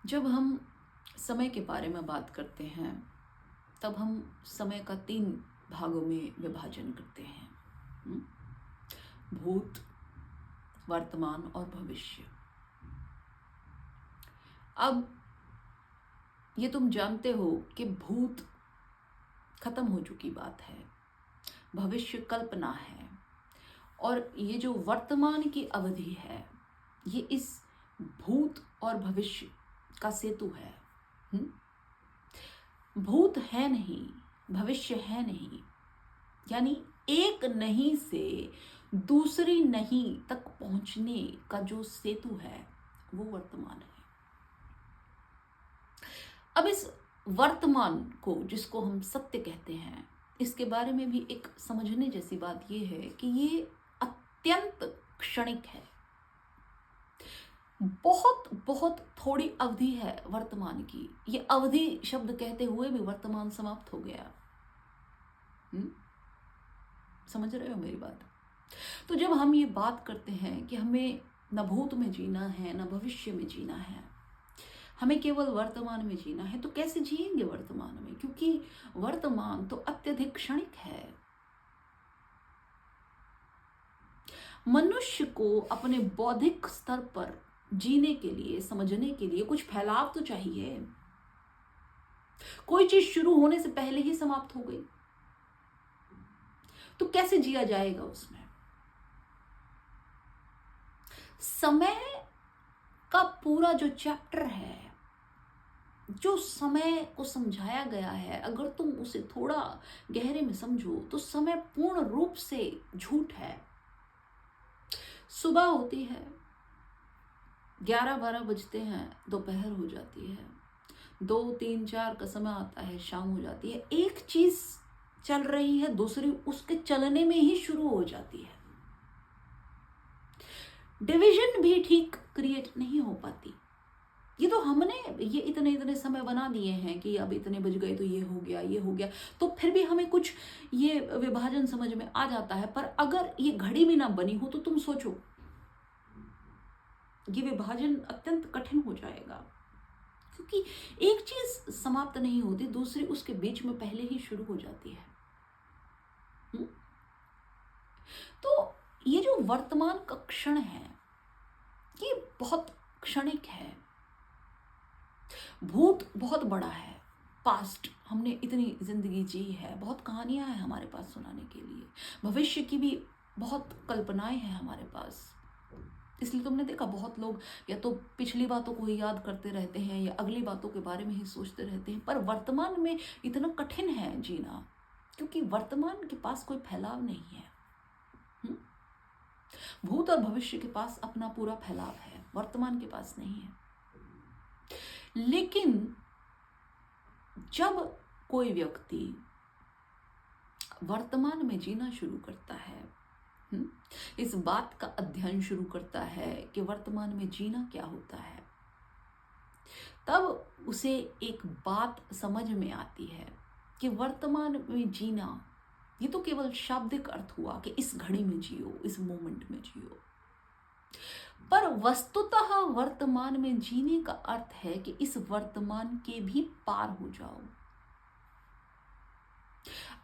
जब हम समय के बारे में बात करते हैं तब हम समय का 3 भागों में विभाजन करते हैं। हम्म? भूत, वर्तमान और भविष्य। अब ये तुम जानते हो कि भूत खत्म हो चुकी बात है, भविष्य कल्पना है, और ये जो वर्तमान की अवधि है ये इस भूत और भविष्य का सेतु है। भूत है नहीं, भविष्य है नहीं, यानी एक नहीं से दूसरी नहीं तक पहुंचने का जो सेतु है वो वर्तमान है। अब इस वर्तमान को, जिसको हम सत्य कहते हैं, इसके बारे में भी एक समझने जैसी बात यह है कि ये अत्यंत क्षणिक है। बहुत बहुत थोड़ी अवधि है वर्तमान की। ये अवधि शब्द कहते हुए भी वर्तमान समाप्त हो गया। समझ रहे हो मेरी बात? तो जब हम ये बात करते हैं कि हमें न भूत में जीना है न भविष्य में जीना है, हमें केवल वर्तमान में जीना है, तो कैसे जिएंगे वर्तमान में? क्योंकि वर्तमान तो अत्यधिक क्षणिक है। मनुष्य को अपने बौद्धिक स्तर पर जीने के लिए, समझने के लिए कुछ फैलाव तो चाहिए। कोई चीज शुरू होने से पहले ही समाप्त हो गई तो कैसे जिया जाएगा उसमें? समय का पूरा जो चैप्टर है, जो समय को समझाया गया है, अगर तुम उसे थोड़ा गहरे में समझो तो समय पूर्ण रूप से झूठ है। सुबह होती है, 11-12 बजते हैं, दोपहर हो जाती है, 2, 3, 4 का समय आता है, शाम हो जाती है। एक चीज चल रही है, दूसरी उसके चलने में ही शुरू हो जाती है। डिवीजन भी ठीक क्रिएट नहीं हो पाती। ये तो हमने ये इतने समय बना दिए हैं कि अब इतने बज गए तो ये हो गया, ये हो गया, तो फिर भी हमें कुछ ये विभाजन समझ में आ जाता है। पर अगर ये घड़ी भी ना बनी हो तो तुम सोचो, ये विभाजन अत्यंत कठिन हो जाएगा, क्योंकि एक चीज समाप्त नहीं होती, दूसरी उसके बीच में पहले ही शुरू हो जाती है। तो ये जो वर्तमान का क्षण है ये बहुत क्षणिक है। भूत बहुत बड़ा है, पास्ट, हमने इतनी जिंदगी जी है, बहुत कहानियां हैं हमारे पास सुनाने के लिए, भविष्य की भी बहुत कल्पनाएं हैं हमारे पास। इसलिए तुमने देखा बहुत लोग या तो पिछली बातों को ही याद करते रहते हैं या अगली बातों के बारे में ही सोचते रहते हैं। पर वर्तमान में इतना कठिन है जीना, क्योंकि वर्तमान के पास कोई फैलाव नहीं है। भूत और भविष्य के पास अपना पूरा फैलाव है, वर्तमान के पास नहीं है। लेकिन जब कोई व्यक्ति वर्तमान में जीना शुरू करता है, इस बात का अध्ययन शुरू करता है कि वर्तमान में जीना क्या होता है, तब उसे एक बात समझ में आती है कि वर्तमान में जीना ये तो केवल शाब्दिक अर्थ हुआ कि इस घड़ी में जियो, इस मोमेंट में जियो। पर वस्तुतः वर्तमान में जीने का अर्थ है कि इस वर्तमान के भी पार हो जाओ।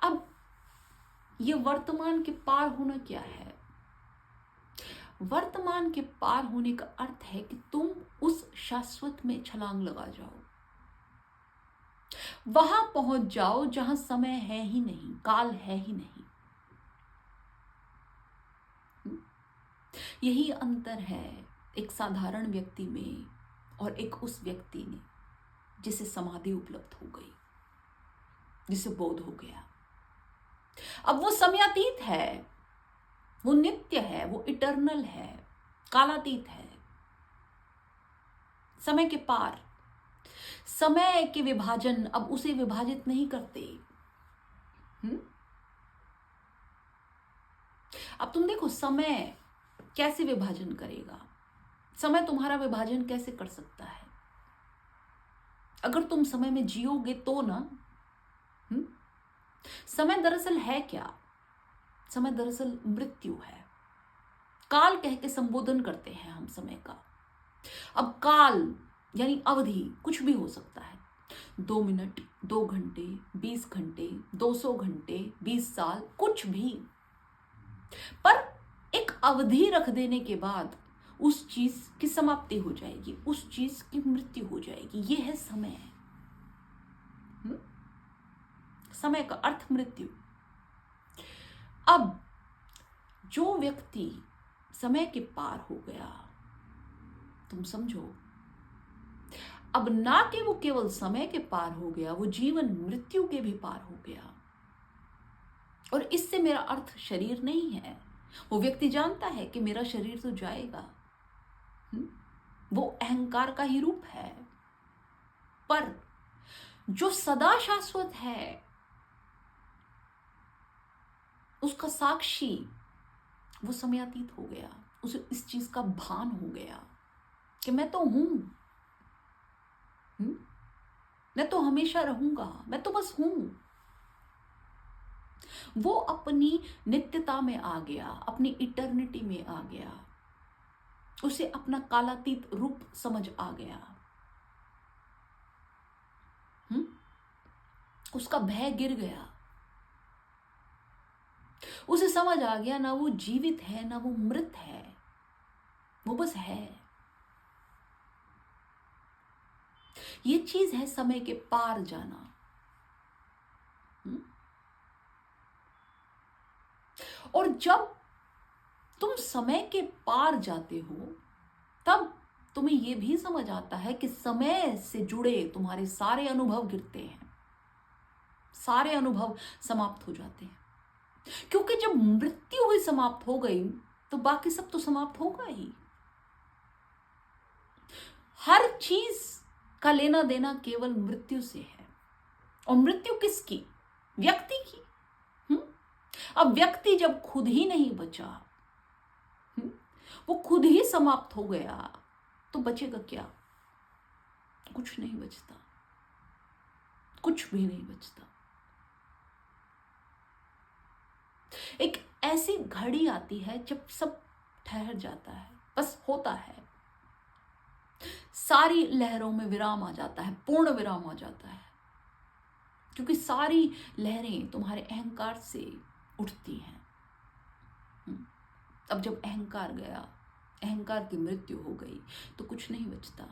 अब ये वर्तमान के पार होना क्या है? वर्तमान के पार होने का अर्थ है कि तुम उस शाश्वत में छलांग लगा जाओ, वहां पहुंच जाओ जहां समय है ही नहीं, काल है ही नहीं। यही अंतर है एक साधारण व्यक्ति में और एक उस व्यक्ति ने जिसे समाधि उपलब्ध हो गई, जिसे बोध हो गया। अब वो समयातीत है, वो नित्य है, वो इटर्नल है, कालातीत है, समय के पार। समय के विभाजन अब उसे विभाजित नहीं करते। अब तुम देखो, समय कैसे विभाजन करेगा? समय तुम्हारा विभाजन कैसे कर सकता है? अगर तुम समय में जियोगे तो ना। समय दरअसल है क्या? समय दरअसल मृत्यु है। काल कह के संबोधन करते हैं हम समय का। अब काल यानी अवधि कुछ भी हो सकता है, 2 मिनट, 2 घंटे, 20 घंटे, 200 घंटे, 20 साल, कुछ भी। पर एक अवधि रख देने के बाद उस चीज की समाप्ति हो जाएगी, उस चीज की मृत्यु हो जाएगी। ये है समय। समय का अर्थ मृत्यु। अब जो व्यक्ति समय के पार हो गया, तुम समझो, अब ना कि वो केवल समय के पार हो गया, वो जीवन मृत्यु के भी पार हो गया। और इससे मेरा अर्थ शरीर नहीं है। वो व्यक्ति जानता है कि मेरा शरीर तो जाएगा, वो अहंकार का ही रूप है। पर जो सदा शाश्वत है, उसका साक्षी वो समयातीत हो गया, उसे इस चीज का भान हो गया कि मैं तो हूं, मैं तो हमेशा रहूंगा, मैं तो बस हूं। वो अपनी नित्यता में आ गया, अपनी इटर्निटी में आ गया, उसे अपना कालातीत रूप समझ आ गया। उसका भय गिर गया, उसे समझ आ गया ना वो जीवित है ना वो मृत है, वो बस है। ये चीज है समय के पार जाना। और जब तुम समय के पार जाते हो, तब तुम्हें यह भी समझ आता है कि समय से जुड़े तुम्हारे सारे अनुभव गिरते हैं, सारे अनुभव समाप्त हो जाते हैं। क्योंकि जब मृत्यु हुई, समाप्त हो गई, तो बाकी सब तो समाप्त होगा ही। हर चीज का लेना देना केवल मृत्यु से है। और मृत्यु किसकी? व्यक्ति की। अब व्यक्ति जब खुद ही नहीं बचा, वो खुद ही समाप्त हो गया, तो बचेगा क्या? कुछ नहीं बचता, कुछ भी नहीं बचता। एक ऐसी घड़ी आती है जब सब ठहर जाता है, बस होता है, सारी लहरों में विराम आ जाता है, पूर्ण विराम आ जाता है। क्योंकि सारी लहरें तुम्हारे अहंकार से उठती हैं। अब जब अहंकार गया, अहंकार की मृत्यु हो गई, तो कुछ नहीं बचता।